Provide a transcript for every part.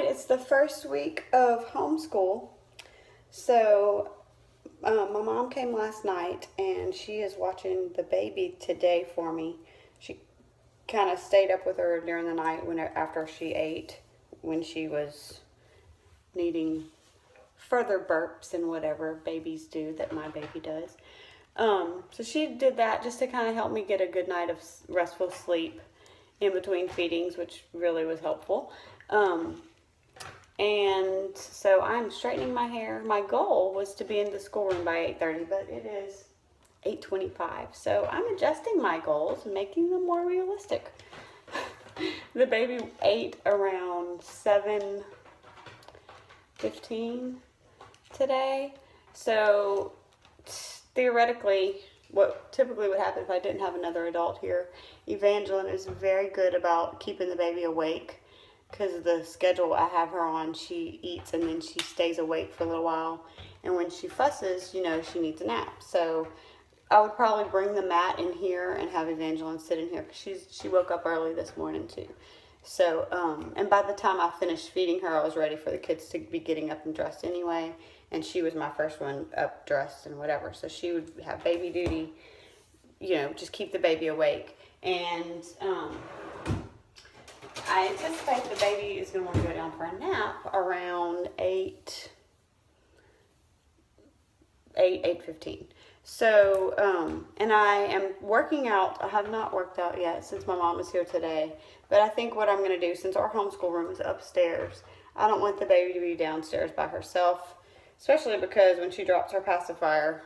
it's the first week of homeschool. So my mom came last night and she is watching the baby today for me. She kind of stayed up with her during the night after she ate, when she was needing further burps and whatever babies do that my baby does. So she did that just to kind of help me get a good night of restful sleep in between feedings, which really was helpful. And so I'm straightening my hair. My goal was to be in the schoolroom by 8:30, but it is 8:25. So I'm adjusting my goals, making them more realistic. The baby ate around 7:15 today. So theoretically, what typically would happen if I didn't have another adult here, Evangeline is very good about keeping the baby awake. Because of the schedule I have her on, she eats and then she stays awake for a little while. And when she fusses, she needs a nap. So I would probably bring the mat in here and have Evangeline sit in here, because she woke up early this morning too. So, and by the time I finished feeding her, I was ready for the kids to be getting up and dressed anyway. And she was my first one up, dressed, and whatever. So she would have baby duty, just keep the baby awake. And I anticipate the baby is going to want to go down for a nap around 8:15. So, and I am working out. I have not worked out yet since my mom is here today. But I think what I'm going to do, since our homeschool room is upstairs, I don't want the baby to be downstairs by herself, especially because when she drops her pacifier,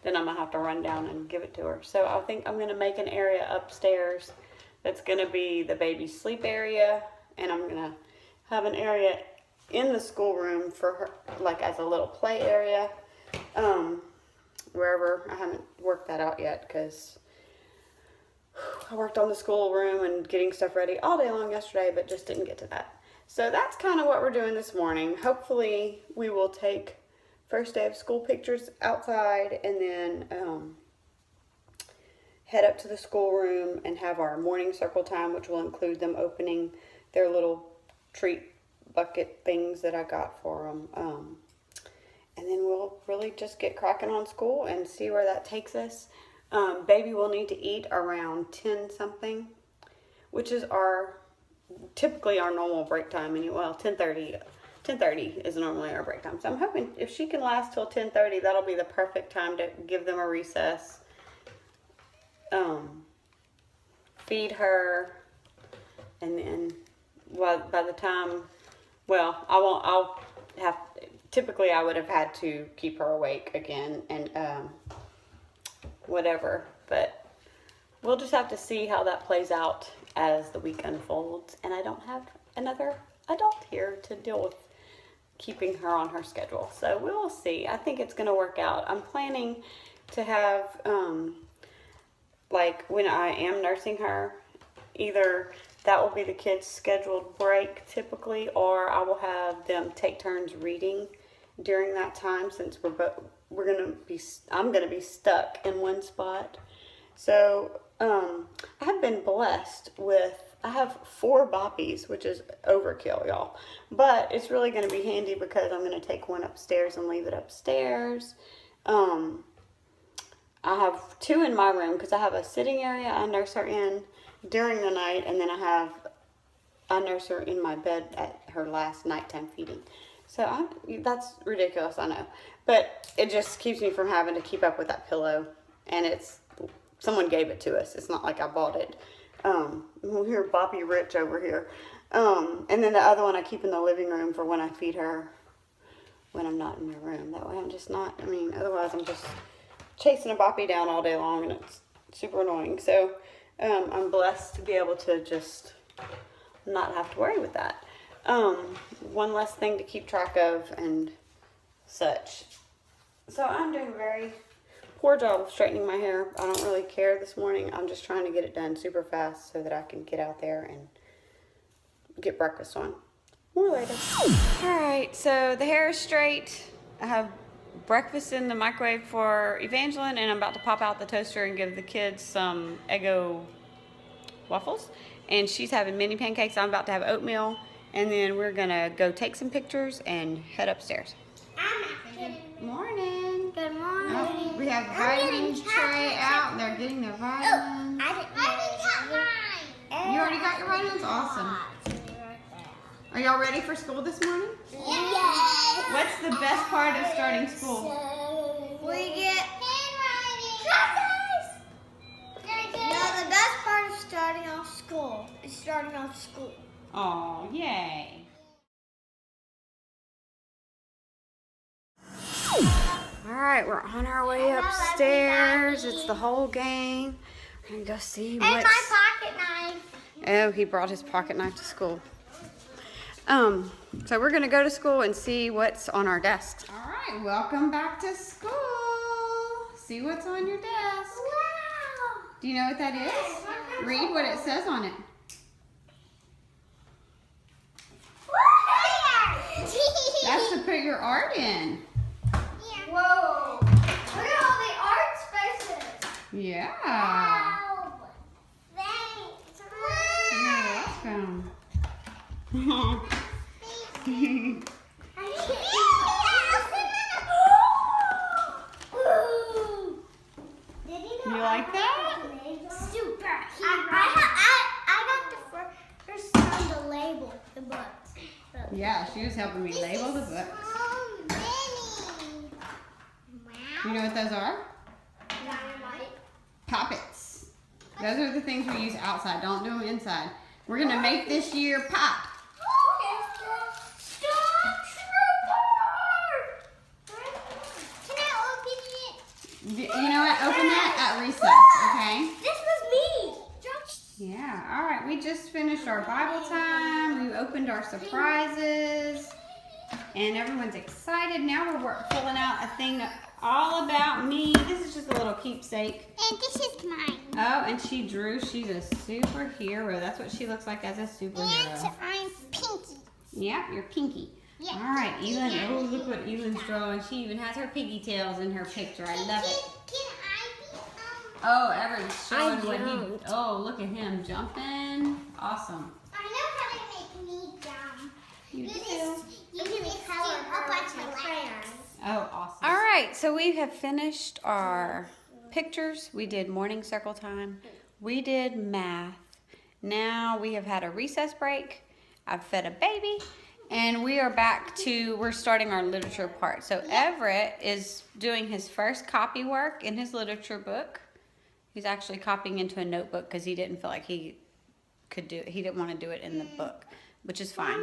then I'm going to have to run down and give it to her. So I think I'm going to make an area upstairs that's going to be the baby's sleep area, and I'm going to have an area in the schoolroom for her, like as a little play area, wherever. I haven't worked that out yet because I worked on the schoolroom and getting stuff ready all day long yesterday, but just didn't get to that. So that's kind of what we're doing this morning. Hopefully we will take first day of school pictures outside, and then head up to the schoolroom and have our morning circle time, which will include them opening their little treat bucket things that I got for them. And then we'll really just get cracking on school and see where that takes us. Baby will need to eat around 10 something, which is typically our normal break time. Well, 10:30 is normally our break time. So I'm hoping if she can last till 10:30, that'll be the perfect time to give them a recess. Feed her, and then by the time, typically I would have had to keep her awake again and whatever, but we'll just have to see how that plays out as the week unfolds, and I don't have another adult here to deal with keeping her on her schedule, so we'll see. I think it's going to work out. I'm planning to have like when I am nursing her, either that will be the kids' scheduled break typically, or I will have them take turns reading during that time, since I'm gonna be stuck in one spot. So I have been blessed with, I have 4 boppies, which is overkill, y'all, but it's really going to be handy because I'm going to take one upstairs and leave it upstairs. I have 2 in my room because I have a sitting area I nurse her in during the night, and then I nurse her in my bed at her last nighttime feeding. So that's ridiculous, I know, but it just keeps me from having to keep up with that pillow, and someone gave it to us. It's not like I bought it. We'll hear Boppy Rich over here. And then the other one I keep in the living room for when I feed her when I'm not in my room. That way I'm just not, otherwise I'm just chasing a Boppy down all day long, and it's super annoying. So I'm blessed to be able to just not have to worry with that. One less thing to keep track of and such. So I'm doing a very poor job of straightening my hair. I don't really care this morning. I'm just trying to get it done super fast so that I can get out there and get breakfast on. More later. Alright, so the hair is straight. I have breakfast in the microwave for Evangeline, and I'm about to pop out the toaster and give the kids some Eggo waffles. And she's having mini pancakes. I'm about to have oatmeal And then we're gonna go take some pictures and head upstairs. Good morning. Good morning. Oh, we have vitamin tray out. They're getting their vitamins. You already got your vitamins? Awesome. Are y'all ready for school this morning? Yes. What's the best part of starting school? We get handwriting. No, the best part of starting off school is starting off school. Oh, yay. All right, we're on our way upstairs. It's the whole gang. We're gonna go see what's... And my pocket knife. Oh, he brought his pocket knife to school. So we're gonna go to school and see what's on our desks. All right, welcome back to school. See what's on your desk. Wow. Do you know what that is? Read what it says on it. That's to put your art in. Whoa. Look at all the art spaces. Yeah. Wow. Thanks. You're welcome. You like that? Super. I got the first time to label the books. Yeah, she was helping me label the books. You know what those are? Poppets. Those are the things we use outside. Don't do them inside. We're going to make this year pop. You know what? Open that at recess, okay? This was me. Yeah, all right. We just finished our Bible time. We opened our surprises. And everyone's excited. Now we're pulling out a thing all about me. This is just a little keepsake. And this is mine. Oh, and she drew. She's a superhero. That's what she looks like as a superhero. And I'm Pinky. Yeah, you're Pinky. Yeah. All right, Elin. Oh, look what Elin's drawing. She even has her piggy tails in her picture. I love it. Can I be Oh, Everett's showing what he... jumped. Oh, look at him jumping. Awesome. I know how to make me jump. You do. You can color a bunch of crayons. Oh, awesome. All right, so we have finished our pictures. We did morning circle time. We did math. Now we have had a recess break. I've fed a baby. And we are back to, we're starting our literature part. So Everett is doing his first copy work in his literature book. He's actually copying into a notebook because he didn't feel like he could do it. He didn't want to do it in the book, which is fine.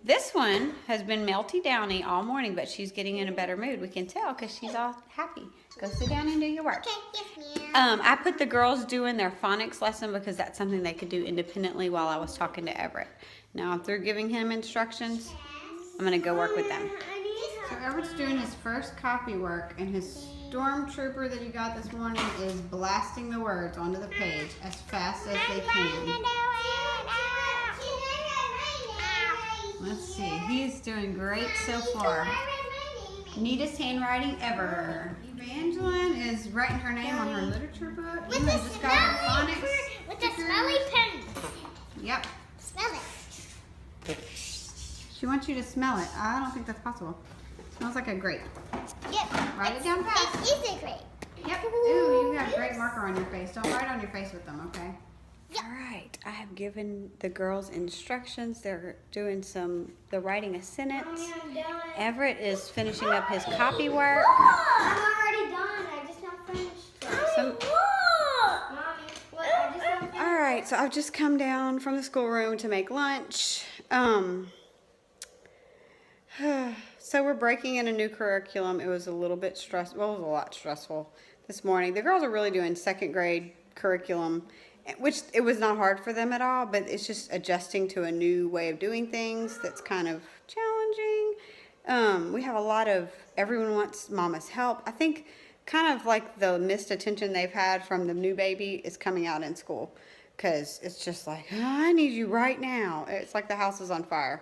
This one has been melty downy all morning, but she's getting in a better mood. We can tell because she's all happy. Go sit down and do your work. Okay, yes, ma'am. I put the girls doing their phonics lesson because that's something they could do independently while I was talking to Everett. Now, if they're giving him instructions, I'm going to go work with them. So Everett's doing his first copy work, and his stormtrooper that he got this morning is blasting the words onto the page as fast as they can. Let's see. He's doing great so far. Neatest handwriting ever. Evangeline is writing her name on her literature book. With Eva the just got her smelly, phonics with the stickers. smelly pen. Yep. Smell it. She wants you to smell it. I don't think that's possible. Smells like a grape. Yep. Write it down fast. It is a grape. Yep. Ooh, you got a great marker on your face. Don't write on your face with them, okay? Yep. All right. I have given the girls instructions. They're doing they're writing a sentence. I'm done. Everett is finishing up his copy work. I'm already done. I just not finished. Some- Mommy, what? I just not finished. All right. So I've just come down from the schoolroom to make lunch. So we're breaking in a new curriculum. It was a little bit stressful. Well, it was a lot stressful this morning. The girls are really doing second grade curriculum, which it was not hard for them at all, but it's just adjusting to a new way of doing things that's kind of challenging. We have a lot of, everyone wants mama's help. I think kind of like the missed attention they've had from the new baby is coming out in school, because it's just like, oh, I need you right now. It's like the house is on fire.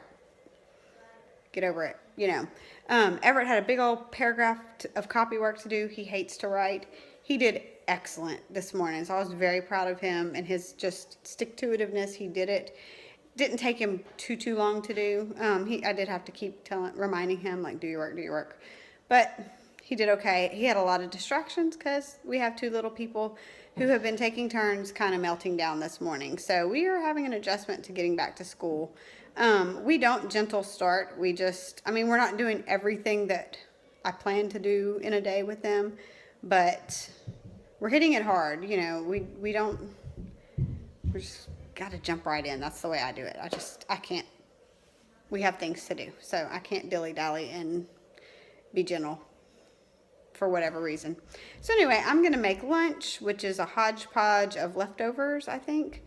Get over it, you know. Everett had a big old paragraph of copy work to do. He hates to write. He did excellent this morning, so I was very proud of him and his just stick-to-itiveness. He did it. didn't take him too long to do. I did have to keep reminding him, like, do your work. But he did okay. He had a lot of distractions because we have 2 little people who have been taking turns kind of melting down this morning. So we are having an adjustment to getting back to school. We don't gentle start. We're not doing everything that I plan to do in a day with them, but we're hitting it hard. You know, we just got to jump right in. That's the way I do it. I can't, we have things to do. So I can't dilly-dally and be gentle for whatever reason. So anyway, I'm going to make lunch, which is a hodgepodge of leftovers, I think.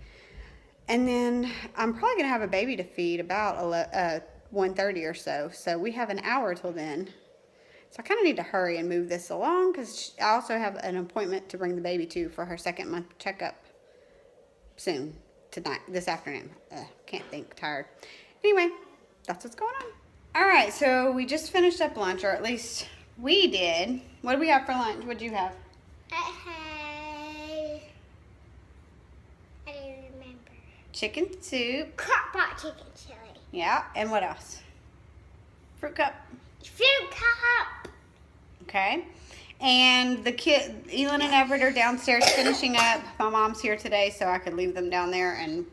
And then I'm probably going to have a baby to feed about 1:30 or so. So we have an hour till then. So I kind of need to hurry and move this along because I also have an appointment to bring the baby to for her 2nd month checkup soon, this afternoon. Can't think, tired. Anyway, that's what's going on. All right, so we just finished up lunch, or at least we did. What do we have for lunch? What do you have? I don't remember. Chicken soup. Crock-pot chicken chili. Yeah, and what else? Fruit cup. Fruit cup. Okay. And the kid, Elin and Everett, are downstairs finishing up. My mom's here today, so I could leave them down there and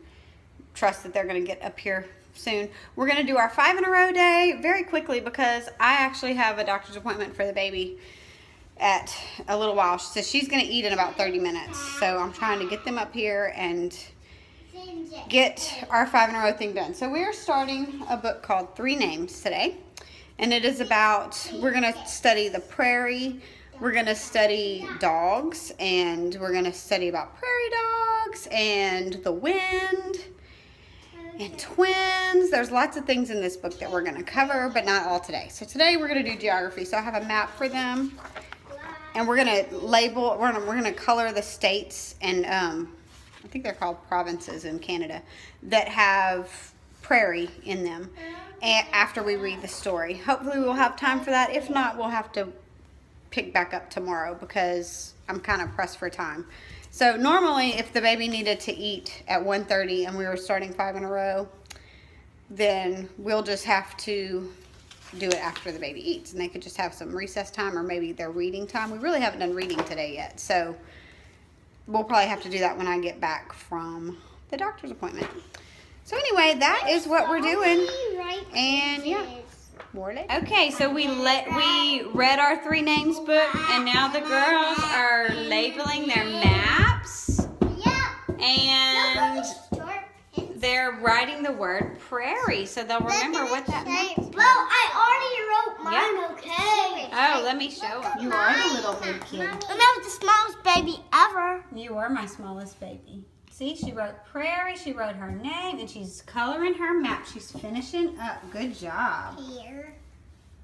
trust that they're going to get up here soon. We're going to do our 5 in a row day very quickly because I actually have a doctor's appointment for the baby at a little while. So she's going to eat in about 30 minutes. So I'm trying to get them up here and get our 5 in a row thing done. So we are starting a book called 3 Names today. And it is about, we're going to study the prairie, we're going to study dogs, and we're going to study about prairie dogs and the wind and twins. There's lots of things in this book that we're going to cover, but not all today. So today we're going to do geography. So I have a map for them, and we're going to label, we're going to color the states, and I think they're called provinces in Canada, that have prairie in them after we read the story. Hopefully we'll have time for that. If not, we'll have to pick back up tomorrow because I'm kind of pressed for time. So normally if the baby needed to eat at 1:30 and we were starting 5 in a row, then we'll just have to do it after the baby eats, and they could just have some recess time or maybe their reading time. We really haven't done reading today yet, so we'll probably have to do that when I get back from the doctor's appointment. So anyway, that is what we're doing. And yeah, more later. Okay, so we read our 3 Names book, and now the girls are labeling their maps. Yep. And they're writing the word prairie, so they'll remember what that means. Well, I already wrote mine, okay? Oh, let me show them. You are the little big kid. And that was the smallest baby ever. You are my smallest baby. See, she wrote prairie, she wrote her name, and she's coloring her map. She's finishing up. Good job. Pear.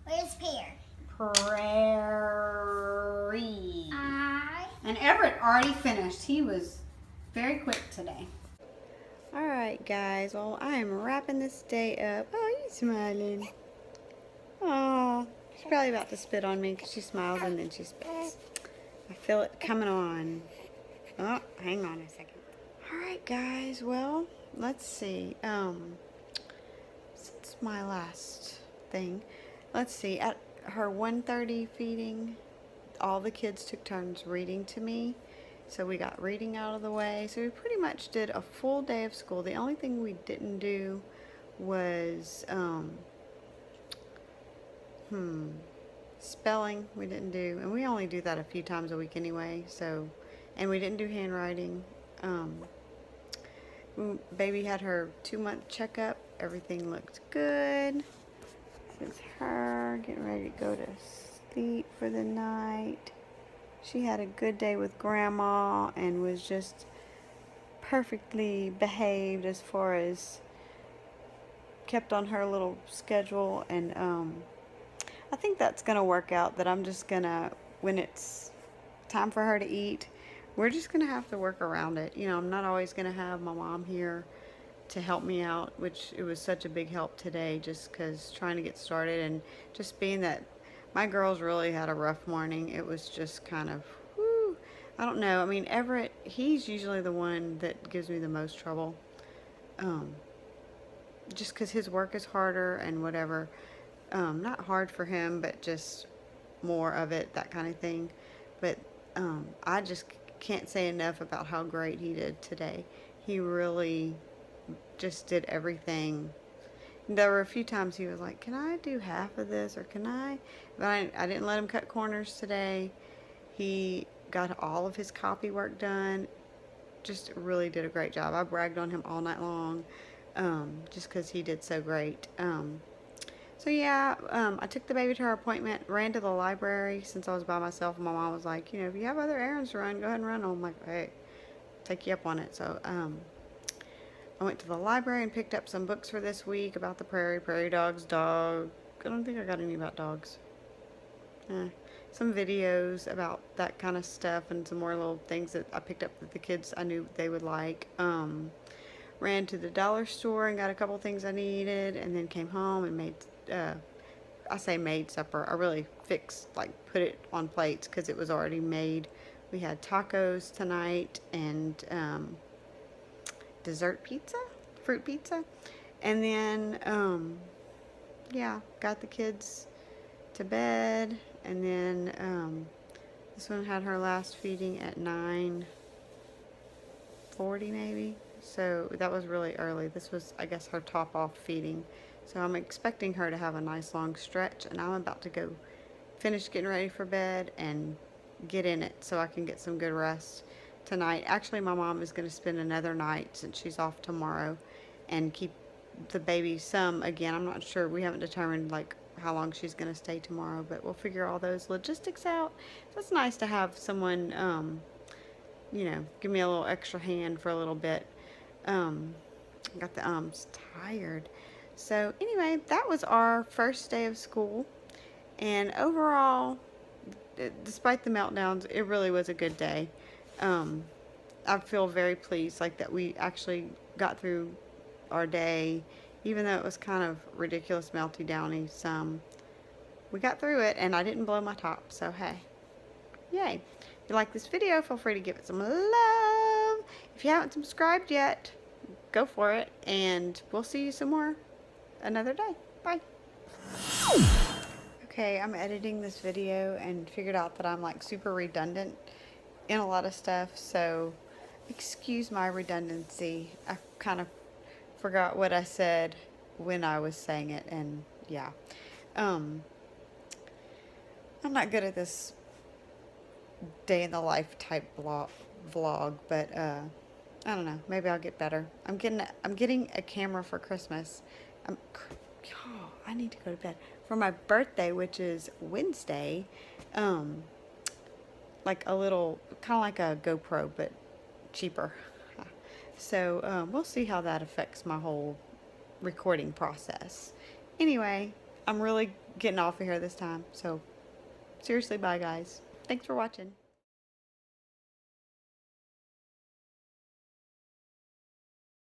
Where's Pear? Prairie. And Everett already finished. He was very quick today. All right, guys. Well, I am wrapping this day up. Oh, you smiling. Oh, she's probably about to spit on me because she smiles and then she spits. I feel it coming on. Oh, hang on a second. All right, guys. Well, let's see. Since my last thing, let's see. At her 1:30 feeding, all the kids took turns reading to me. So we got reading out of the way. So we pretty much did a full day of school. The only thing we didn't do was spelling. We didn't do, and we only do that a few times a week anyway. So, and we didn't do handwriting. Baby had her 2-month checkup. Everything looked good. This is her getting ready to go to sleep for the night. She had a good day with Grandma and was just perfectly behaved as far as kept on her little schedule. And I think that's going to work out, that I'm just going to, when it's time for her to eat, we're just going to have to work around it. You know, I'm not always going to have my mom here to help me out, which it was such a big help today just because trying to get started and just being that my girls really had a rough morning. It was just kind of, whew, I don't know. I mean, Everett, he's usually the one that gives me the most trouble. just because his work is harder and whatever. Not hard for him, but just more of it, that kind of thing. But I just can't say enough about how great he did today. He really just did everything. There were a few times he was like, can I do half of this, or can I? But I didn't let him cut corners today. He got all of his copy work done. Just really did a great job. I bragged on him all night long, just because he did so great. So yeah, I took the baby to her appointment, ran to the library since I was by myself, and my mom was like, if you have other errands to run, go ahead and run them. I'm like, hey, take you up on it. So I went to the library and picked up some books for this week about the prairie dogs, dog. I don't think I got any about dogs. Some videos about that kind of stuff, and some more little things that I picked up that the kids, I knew they would like. Ran to the dollar store and got a couple things I needed, and then came home and made, I say made supper. I really fixed, like, put it on plates because it was already made. We had tacos tonight and dessert pizza, fruit pizza, and then yeah, got the kids to bed, and then this one had her last feeding at 9:40 maybe, so that was really early. This was, I guess, her top off feeding, so I'm expecting her to have a nice long stretch, and I'm about to go finish getting ready for bed and get in it so I can get some good rest tonight. Actually, my mom is going to spend another night since she's off tomorrow and keep the baby some again. I'm not sure. We haven't determined like how long she's going to stay tomorrow, but we'll figure all those logistics out. So it's nice to have someone, give me a little extra hand for a little bit. Got the tired. So anyway, that was our first day of school, and overall, despite the meltdowns, it really was a good day. I feel very pleased, like, that we actually got through our day, even though it was kind of ridiculous, melty downy some. We got through it, and I didn't blow my top, so hey, yay. If you like this video, feel free to give it some love. If you haven't subscribed yet, go for it, and we'll see you some more another day. Bye. Okay, I'm editing this video and figured out that I'm like super redundant in a lot of stuff, so excuse my redundancy. I kind of forgot what I said when I was saying it, and yeah. I'm not good at this day in the life type vlog, but I don't know, maybe I'll get better. I'm getting a camera for Christmas. I need to go to bed. For my birthday, which is Wednesday, like a little, kind of like a GoPro, but cheaper. So we'll see how that affects my whole recording process. Anyway, I'm really getting off of here this time. So seriously, bye guys. Thanks for watching.